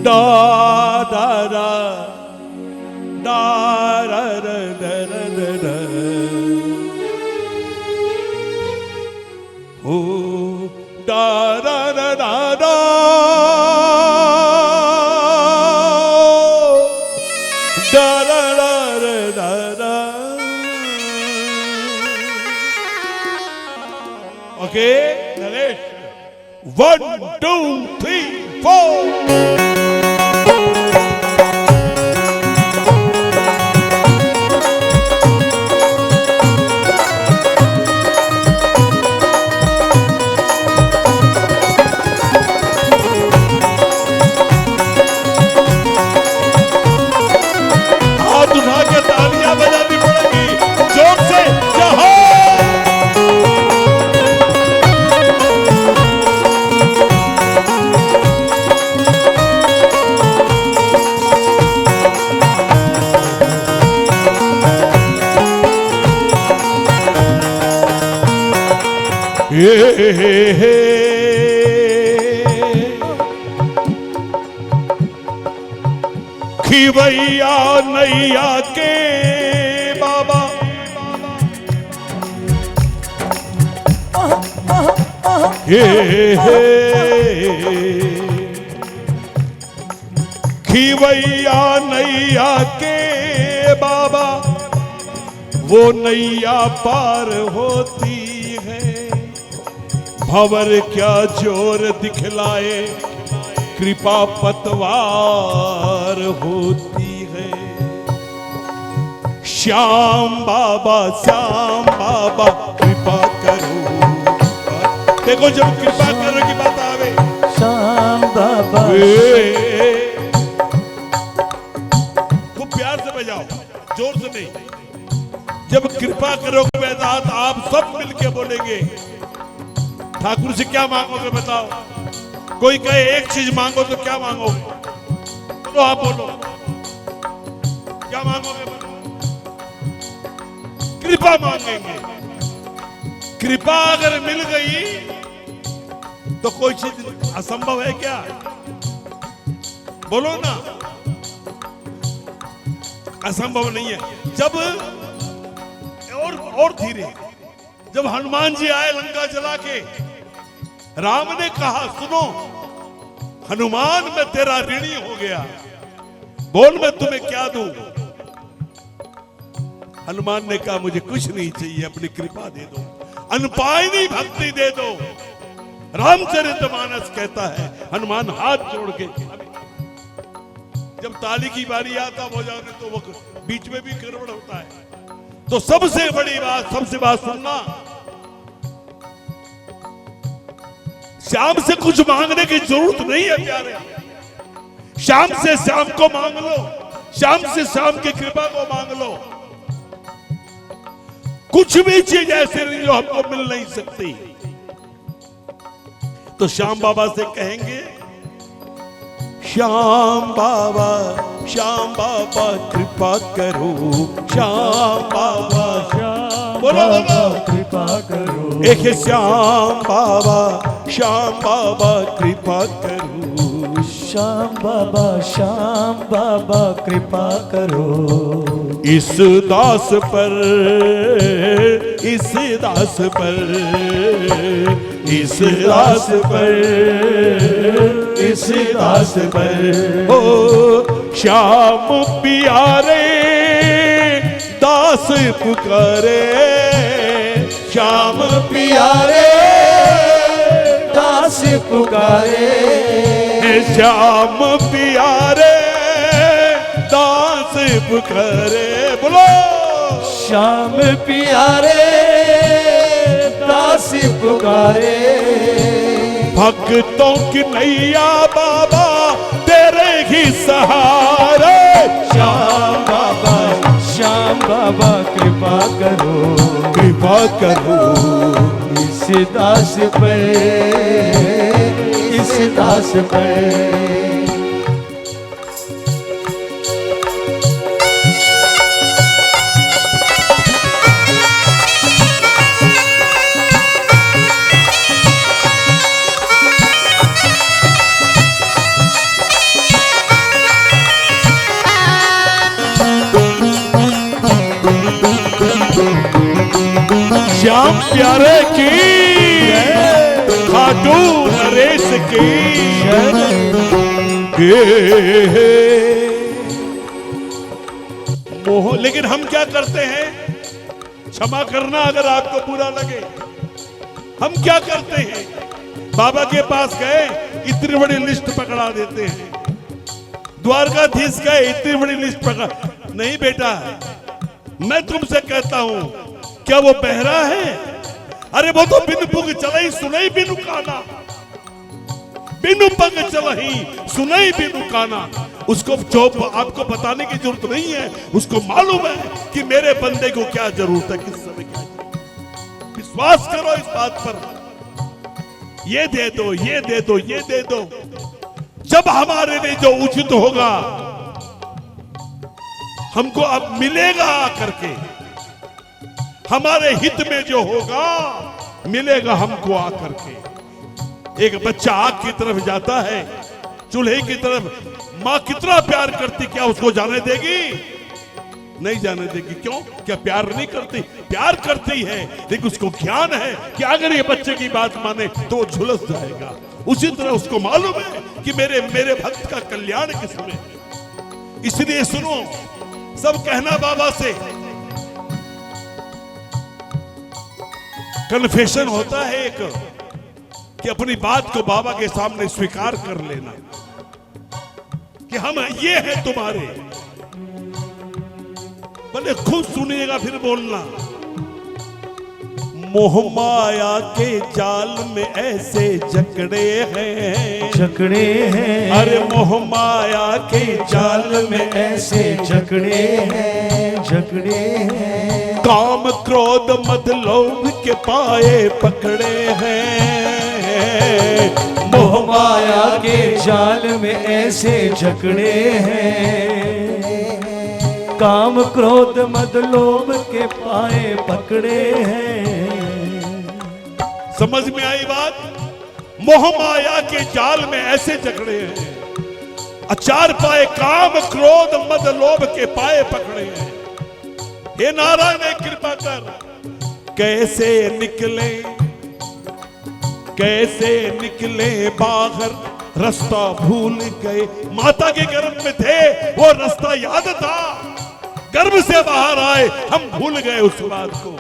da da da da da da da da da oh da da da da da da da da da da. Okay, Naresh. 1, 2, 3, 4. खिवैया नैया के बाबा खिवैया नैया के बाबा वो नैया पार होती है भंवर क्या जोर दिखलाए कृपा पतवार होती है। श्याम बाबा कृपा करो। देखो जब कृपा करो की बात आवे श्याम बाबा खूब प्यार से बजाओ जोर से नहीं। जब कृपा करो वेदांत आप सब मिलके बोलेंगे ठाकुर से क्या मांगोगे बताओ। कोई कहे एक चीज मांगो तो क्या मांगोगे बोलो आप बोलो क्या मांगोगे बोलो। कृपा मांगेंगे। कृपा अगर मिल गई तो कोई चीज असंभव है क्या बोलो ना। असंभव नहीं है। जब और धीरे जब हनुमान जी आए लंका जला के राम ने कहा सुनो हनुमान मैं तेरा ऋणी हो गया बोल मैं तुम्हें क्या दूं। हनुमान ने कहा मुझे कुछ नहीं चाहिए अपनी कृपा दे दो अनपायनी भक्ति दे दो। रामचरितमानस कहता है हनुमान हाथ जोड़ के जब ताली की बारी आता हो जाने तो वो बीच में भी गड़बड़ होता है। तो सबसे बड़ी बात सबसे बात सुनना श्याम से कुछ मांगने की जरूरत नहीं है प्यारे। श्याम से श्याम को मांग लो। श्याम से श्याम की कृपा को मांग लो। कुछ भी चीज ऐसी नहीं जो हमको मिल नहीं सकती। तो श्याम बाबा से कहेंगे श्याम बाबा कृपा करो। श्याम बाबा बोलो कृपा करो। एक श्याम बाबा कृपा करो। श्याम बाबा कृपा करो। इस दास पर हो श्याम प्यारे दास पुकारे। श्याम प्यारे दास पुकारे। श्याम प्यारे दास पुकारे। बोलो श्याम प्यारे दास पुकारे। भक्तों की नैया बाबा तेरे ही सहारे। श्याम बाबा कृपा करो इस दास पर। श्याम प्यारे की, खाटू नरेश की। मोह, लेकिन हम क्या करते हैं, क्षमा करना अगर आपको बुरा लगे, हम क्या करते हैं, बाबा के पास गए, इतनी बड़ी लिस्ट पकड़ा देते हैं। द्वारकाधीश गए, इतनी बड़ी लिस्ट पकड़ा। नहीं बेटा, मैं तुमसे कहता हूं, क्या वो बहरा है? अरे वो तो बिनु पुग चलई सुनई बिनु काना, बिनु पग चलही सुनई बिनु काना। उसको जो आपको बताने की जरूरत नहीं है, उसको मालूम है कि मेरे बंदे को क्या जरूरत है, किस समय क्या जरूरत। विश्वास करो इस बात पर। ये दे दो, ये दे दो, ये दे दो। जब हमारे लिए जो उचित होगा हमको अब मिलेगा आकर के, हमारे हित में जो होगा मिलेगा हमको आकर के। एक बच्चा आग की तरफ जाता है, चूल्हे की तरफ, मां कितना प्यार करती, क्या उसको जाने देगी? नहीं जाने देगी। क्यों? क्या प्यार नहीं करती? प्यार करती है, लेकिन उसको ज्ञान है कि अगर ये बच्चे की बात माने तो वो झुलस जाएगा। उसी तरह उसको मालूम है कि मेरे भक्त का कल्याण किसमें है। इसलिए सुनो, सब कहना बाबा से। कन्फेशन होता है एक, कि अपनी बात को बाबा के सामने स्वीकार कर लेना कि हम ये हैं तुम्हारे। भले खुद सुनिएगा फिर बोलना। मोह माया के जाल में ऐसे जकड़े हैं, जकड़े हैं। अरे मोह माया के जाल में ऐसे जकड़े हैं, जकड़े हैं। काम क्रोध मद लोभ के पाए पकड़े हैं। मोह माया के जाल में ऐसे जकड़े हैं। काम क्रोध मद लोभ के पाए पकड़े हैं। समझ में आई बात? मोह माया के जाल में ऐसे जकड़े हैं। अचार पाए काम क्रोध मद लोभ के पाए पकड़े हैं। हे नारायण कृपा कर, कैसे निकले, कैसे निकले बाहर, रास्ता भूल गए। माता के गर्भ में थे, वो रास्ता याद था, गर्भ से बाहर आए, हम भूल गए उस बात को।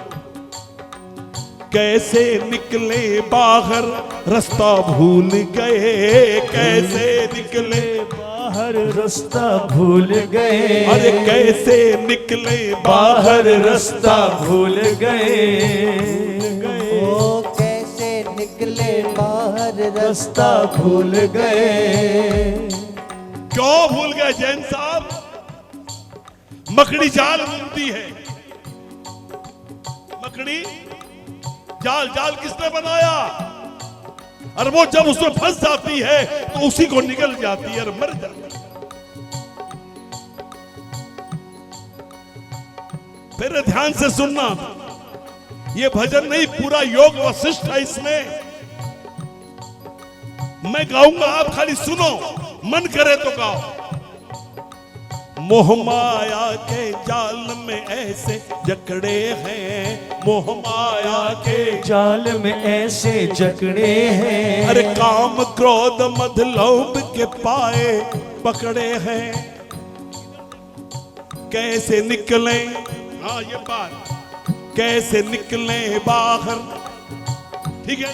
कैसे निकले बाहर, रास्ता भूल गए। कैसे निकले बाहर, रास्ता भूल गए। अरे कैसे निकले बाहर, रास्ता भूल गए। ओ कैसे निकले बाहर, रास्ता भूल गए। क्यों भूल गए जैन साहब? मकड़ी जाल बुनती है। मकड़ी जाल, जाल किसने बनाया? और वो जब उसमें फंस जाती है तो उसी को निकल जाती है और मर जाती है। फिर ध्यान से सुनना, ये भजन नहीं, पूरा योग वशिष्ठ है इसमें। मैं गाऊंगा, आप खाली सुनो, मन करे तो गाओ। मोह माया के जाल में ऐसे जकड़े हैं। मोह माया के जाल में ऐसे जकड़े हैं। अरे काम क्रोध मद लोभ के पाए पकड़े हैं। कैसे निकले, हाँ ये बात, कैसे निकले बाहर। ठीक है,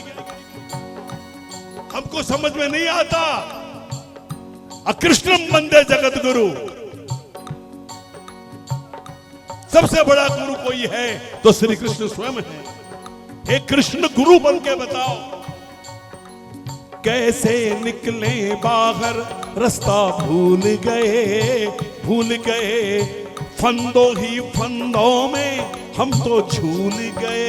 हमको समझ में नहीं आता। अकृष्णम वंदे जगत गुरु, सबसे बड़ा गुरु कोई है तो श्री कृष्ण स्वयं है। हे कृष्ण गुरु बन के बताओ, कैसे निकले बाहर, रास्ता भूल गए, भूल गए। फंदों ही फंदों में हम तो झूल गए।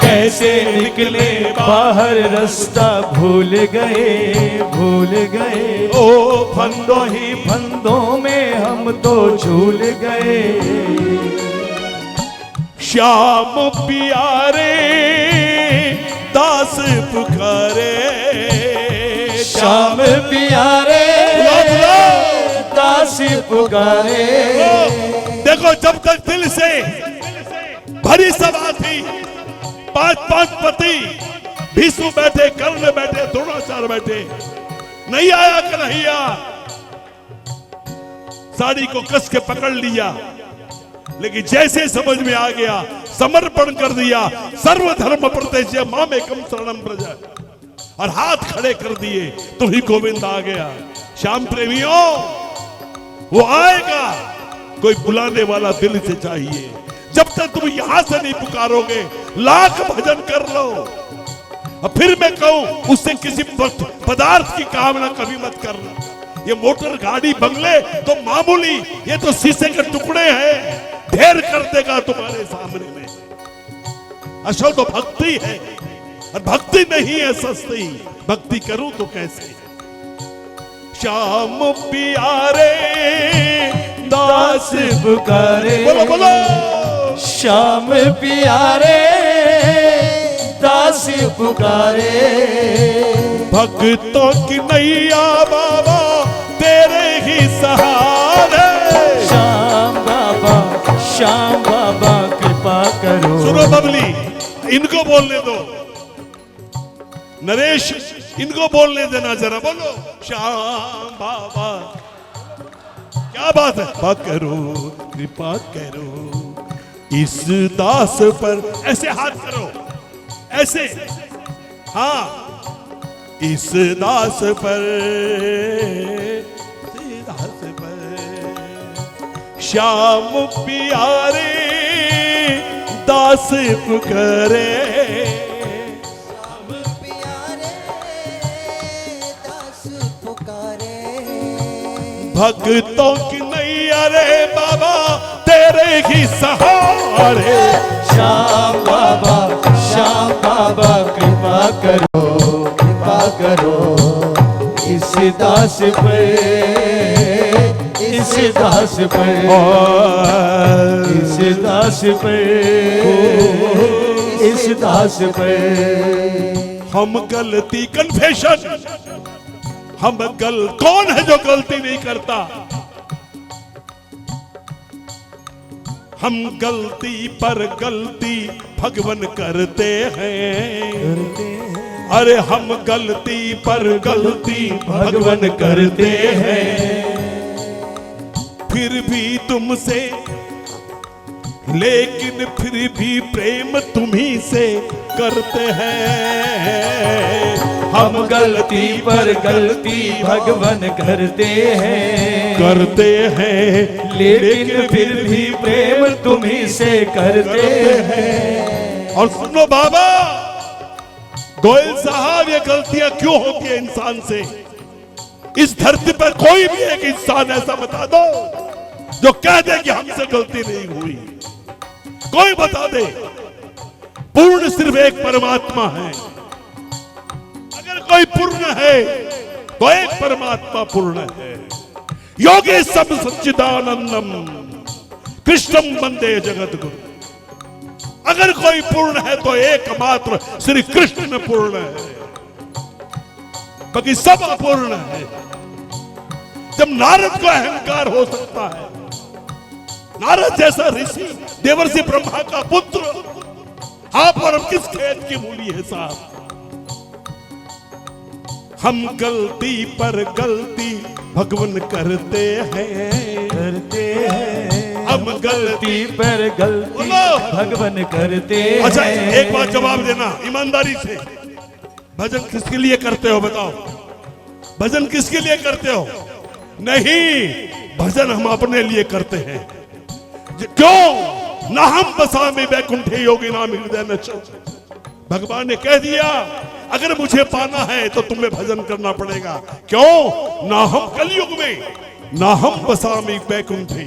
कैसे निकले बाहर, रास्ता भूल गए, भूल गए। ओ फंदों ही फंदों में हम तो झूल गए। श्याम प्यारे दास पुकारे। श्याम प्यारे दास पुकारे। देखो, जब तक दिल से भरी सभा थी, 5-5 पति, भीष्म बैठे, कर्ण बैठे, द्रोणाचार्य बैठे, नहीं आया कन्हैया। साड़ी को कस के पकड़ लिया, लेकिन जैसे समझ में आ गया समर्पण कर दिया, सर्वधर्म प्रत्यज्य मामेकम शरणम व्रज, और हाथ खड़े कर दिए तो ही गोविंद आ गया। श्याम प्रेमियों, वो आएगा, कोई बुलाने वाला दिल से चाहिए। जब तक तुम यहां से नहीं पुकारोगे, लाख भजन कर लो। अब फिर मैं कहूं, उससे किसी पदार्थ की कामना कभी मत करना। ये मोटर गाड़ी बंगले तो मामूली, ये तो शीशे के टुकड़े हैं, ढेर कर देगा तुम्हारे सामने में। असल तो भक्ति है, और भक्ति नहीं है सस्ती, भक्ति करूं तो कैसे। श्याम प्यारे दास पुकारे, बोलो बोलो, श्याम प्यारे दास पुकारे, भक्तों की नैया बाबा तेरे ही सहारे। श्याम बाबा कृपा करो। सुनो बबली, इनको बोलने दो, नरेश इनको बोलने देना जरा, बोलो श्याम बाबा। क्या बात है, कृपा करो, कृपा करो इस दास पर। ऐसे हाथ करो, ऐसे, हाँ, इस दास पर, इस दास पर श्याम प्यारे दास पुकारे। श्याम प्यारे दास पुकारे, भक्तों की नैया रे बाबा तेरे ही सहारे। श्याम बाबा कृपा करो इस दास पर, इस दास पर, इस दास पर, इस दास पर। हम गलती, कन्फेशन, कौन है जो गलती नहीं करता। हम गलती पर गलती भगवान करते हैं। अरे हम गलती पर गलती भगवान करते हैं, फिर भी तुमसे, लेकिन फिर भी प्रेम तुम्ही से करते हैं। हम गलती पर गलती भगवान करते हैं, लेकिन फिर भी प्रेम तुम्ही से करते हैं। और सुनो बाबा गोयल साहब, ये गलतियां क्यों होती है इंसान से? इस धरती पर कोई भी एक इंसान ऐसा बता दो जो कह दे कि हमसे गलती नहीं हुई। कोई बता दे। पूर्ण सिर्फ एक परमात्मा है। अगर कोई पूर्ण है तो एक परमात्मा पूर्ण है। योगी सब सच्चिदानंदम कृष्णम वंदे जगत गुरु। अगर कोई पूर्ण है तो एकमात्र श्री कृष्ण पूर्ण है, बाकी सब अपूर्ण है। जब नारद को अहंकार हो सकता है, नारद जैसा ऋषि, देवर्षि ब्रह्मा का पुत्र, आप और हम किस खेत की मूली है साहब? हम गलती पर गलती भगवान करते हैं, हम गलती पर गलती भगवान करते हैं। अच्छा, एक बात जवाब देना ईमानदारी से। भजन किसके लिए करते हो बताओ? भजन किसके लिए करते हो? नहीं, भजन हम अपने लिए करते हैं। क्यों? ना हम बसामे बैकुंठे योगी नाम हृदय न चल। भगवान ने कह दिया अगर मुझे पाना है तो तुम्हें भजन करना पड़ेगा। क्यों? ना हम कलयुग में, ना हम बसामे बैकुंठे,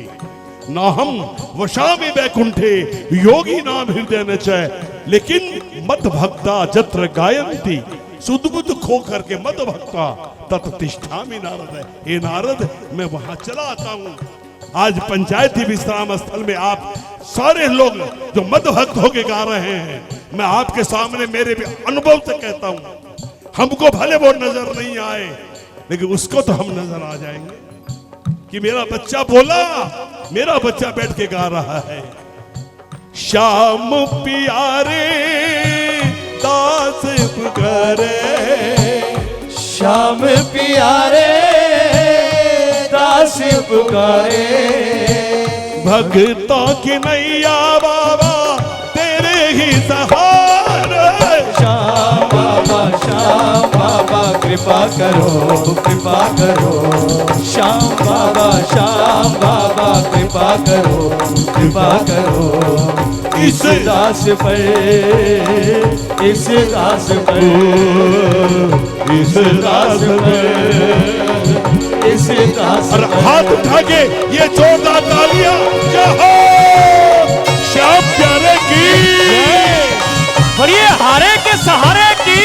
ना हम वशामी बैकुंठे योगी नाम हृदय न चय, लेकिन मद भक्ता जत्र गायंती सुदबुद खो करके मद भक्ता तत्तिष्ठामि नारद है। हे नारद, मैं वहां चला आता हूं। आज पंचायती विश्राम स्थल में आप सारे लोग जो मद भक्त होके गा रहे हैं, मैं आपके सामने मेरे भी अनुभव से कहता हूं, हमको भले वो नजर नहीं आए, लेकिन उसको तो हम नजर आ जाएंगे कि मेरा बच्चा बोला, मेरा बच्चा बैठ के गा रहा है। श्याम प्यारे दास पुकारे, श्याम प्यारे दास पुकारे, भक्तों की नैया बाबा तेरे ही सहारे। श्याम बाबा कृपा करो, कृपा करो, श्याम बाबा कृपा करो, कृपा करो, इस दास पर, इस दास पर, इस दास पर, इस दास और हाथ उठा के ये जोरदार तालियां क्या हो श्याम प्यारे की, बोलिए हारे के सहारे की,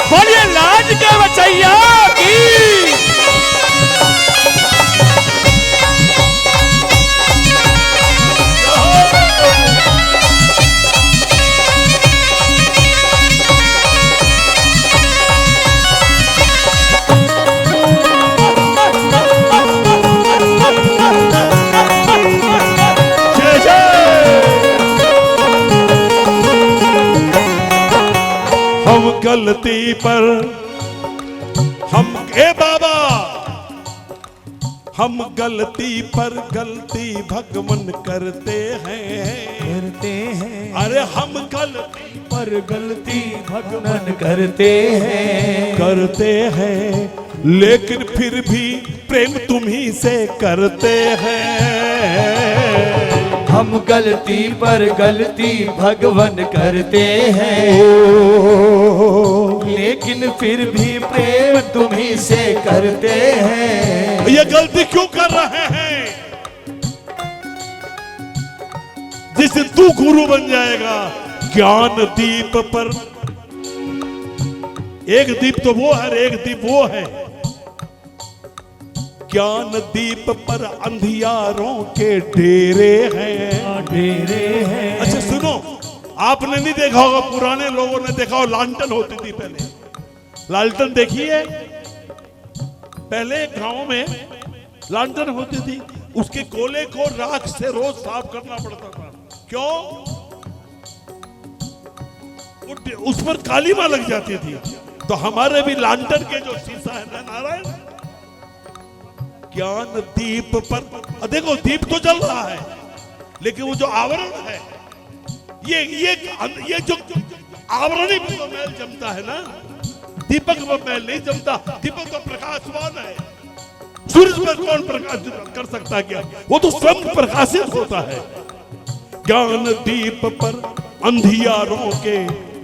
बोलिए लाज के बचैया की। जय जय। हम गलती पर हम ए बाबा, हम गलती पर गलती भगवन करते हैं, करते हैं, अरे हम गलती पर गलती भगवान करते हैं, करते हैं, लेकिन फिर भी प्रेम तुम्ही से करते हैं। हम गलती पर गलती भगवान करते हैं, लेकिन फिर भी प्रेम तुम्ही से करते हैं। ये गलती क्यों कर रहे हैं? जिस दिन तू गुरु बन जाएगा, ज्ञान दीप पर, एक दीप तो वो है, एक दीप वो है, ज्ञान दीप पर अंधियारों के डेरे हैं, डेरे हैं। अच्छा सुनो, आपने नहीं देखा होगा, पुराने लोगों ने देखा हो, लालटेन होती थी पहले, लालटेन देखी है? पहले गांव में लालटेन होती थी, उसके गोले को राख से रोज साफ करना पड़ता था। क्यों? उस पर काली मां लग जाती थी। तो हमारे भी लालटेन के जो शीशा है ना नारायण, ज्ञान दीप पर देखो, दीप तो जल रहा है, लेकिन वो जो आवरण है, ये जो आवरणी पर तो मैल जमता है ना, दीपक पर मैल नहीं जमता। दीपक तो प्रकाशवान है, सूरज पर कौन प्रकाश कर सकता क्या? वो तो स्वयं प्रकाशित होता है। ज्ञान दीप पर अंधियारों के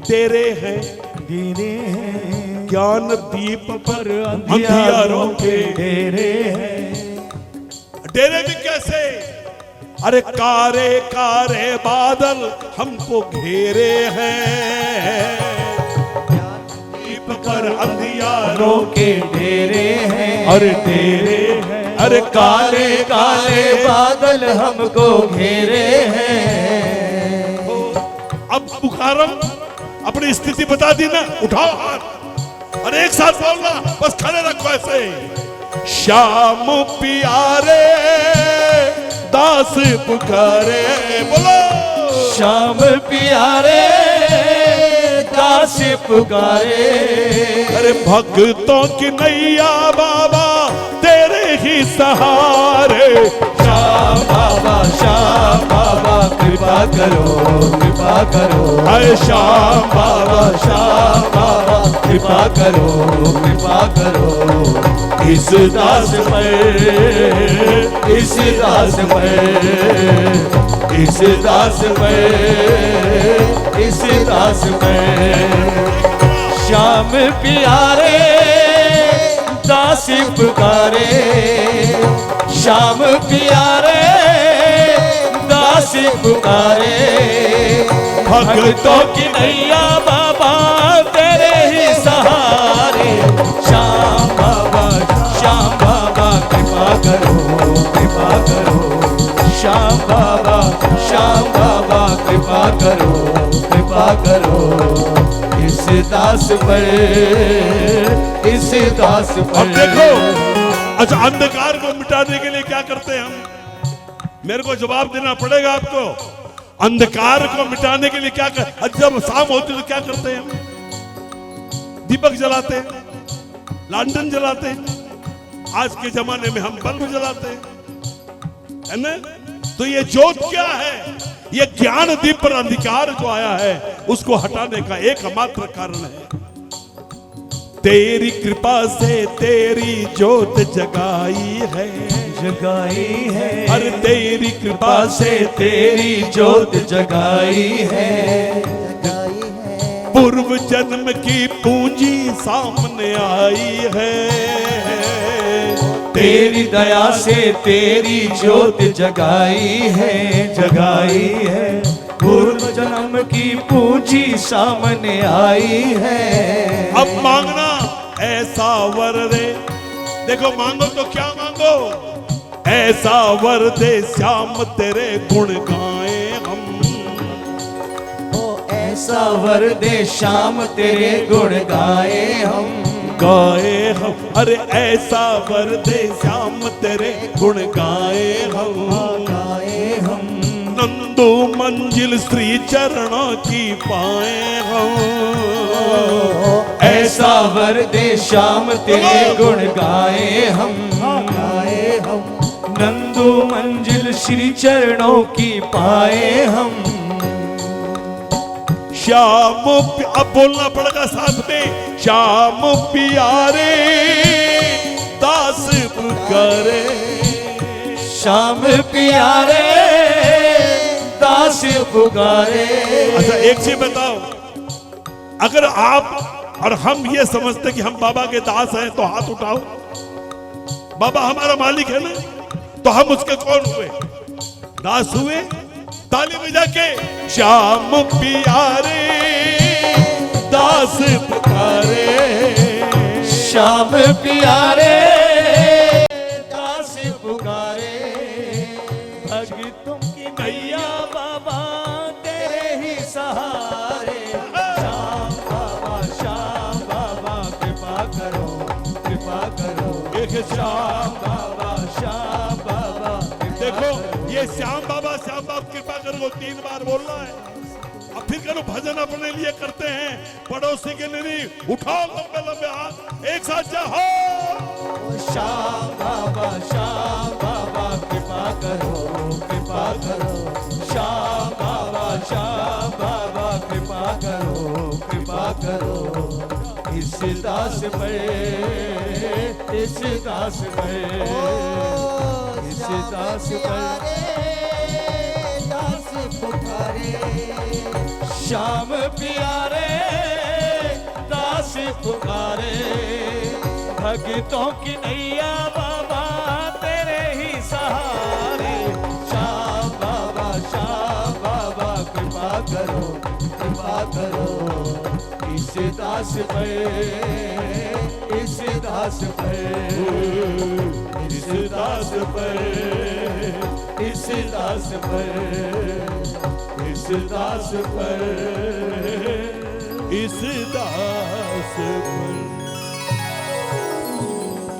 डेरे हैं, डेरे हैं, ज्ञान दीप पर अंधियारों के डेरे हैं। डेरे में कैसे? अरे कारे कारे बादल हमको घेरे हैं, दीप पर अंधियारों के डेरे हैं, अरे डेरे हैं, अरे काले काले बादल हमको घेरे हैं। अब पुकारम अपनी स्थिति बता दी ना, उठाओ हाथ और एक साथ बोलना, बस खड़े रखो ऐसे। श्याम प्यारे दास पुकारे, बोलो श्याम प्यारे दास पुकारे, अरे भक्तों की नैया बाबा तेरे ही सहारे। श्याम बाबा कृपा करो, कृपा करो, हाय श्याम बाबा कृपा करो, कृपा करो, इस दास पर, इस दास पर, इस दास पर, इस दास पर। श्याम प्यारे दास पुकारे, श्याम प्यारे दास पुकारे, भक्तों की नैया बाबा तेरे ही सहारे। श्याम बाबा कृपा करो, कृपा करो, श्याम बाबा कृपा करो, कृपा करो, इस दास पर, इस दास पर। अब देखो, अच्छा अंधकार को मिटाने के लिए क्या करते हैं हम? मेरे को जवाब देना पड़ेगा आपको। अंधकार को मिटाने के लिए क्या कर, जब शाम होती तो क्या करते हैं हम? दीपक जलाते हैं, लालटेन जलाते हैं। आज के जमाने में हम बल्ब जलाते हैं, है ना? तो ये जोत क्या है? ये ज्ञान दीप पर अंधकार जो आया है उसको हटाने का एकमात्र कारण है। तेरी कृपा से तेरी जोत जगाई है, जगाई है। अरे तेरी कृपा से तेरी जोत जगाई है। जगाई है। पूर्व जन्म की पूंजी सामने आई है। तेरी दया से तेरी जोत जगाई है, जगाई है। पूर्व जन्म की पूंजी सामने आई है। अब मांगना ऐसा वर दे, देखो मांगो तो क्या मांगो, ऐसा वर दे श्याम तेरे गुण गाए हम। ओ ऐसा वर दे श्याम तेरे गुण गाए हम, गाए हम। अरे ऐसा वर दे श्याम तेरे गुण गाए हम, गाए हम। नंदू मंजिल श्री चरणों की पाए हम। ऐसा वर दे श्याम तेरे गुण गाए हम, गाए हम। नंदू मंजिल श्री चरणों की पाए हम। श्याम अब बोलना पड़ेगा साथ में, श्याम प्यारे दास पुकारे। श्याम प्यारे दास पुकारे। अच्छा एक चीज बताओ, अगर आप और हम ये समझते कि हम बाबा के दास हैं तो हाथ उठाओ। बाबा हमारा मालिक है ना, तो हम उसके कौन हुए? दास हुए। ताली बजा के श्याम प्यारे दास पुकारे। श्याम प्यारे दास पुकारे। भक्तों की नैया बाबा तेरे ही सहारे। श्याम बाबा कृपा करो, कृपा करो। एक श्याम श्याम बाबा देखो, ये श्याम बाबा कृपा करो 3 बार बोलना है। अब फिर करो भजन अपने लिए करते हैं, पड़ोसी के लिए नहीं। उठाओ लंबे लंबे हाथ, एक साथ जाओ। श्याम बाबा कृपा करो, कृपा करो। श्याम बाबा कृपा करो, कृपा करो। इस दास पर, इस दास पर, इस दास पर दास पुकारे। श्याम प्यारे दास पुकारे। भक्तों की नैया बाबा तेरे ही सहारे। श्याम बाबा कृपा करो, कृपा करो। इस दास पर, इस दास पर, इस दास पर, इस दास पर, इस दास पर, इस दास पर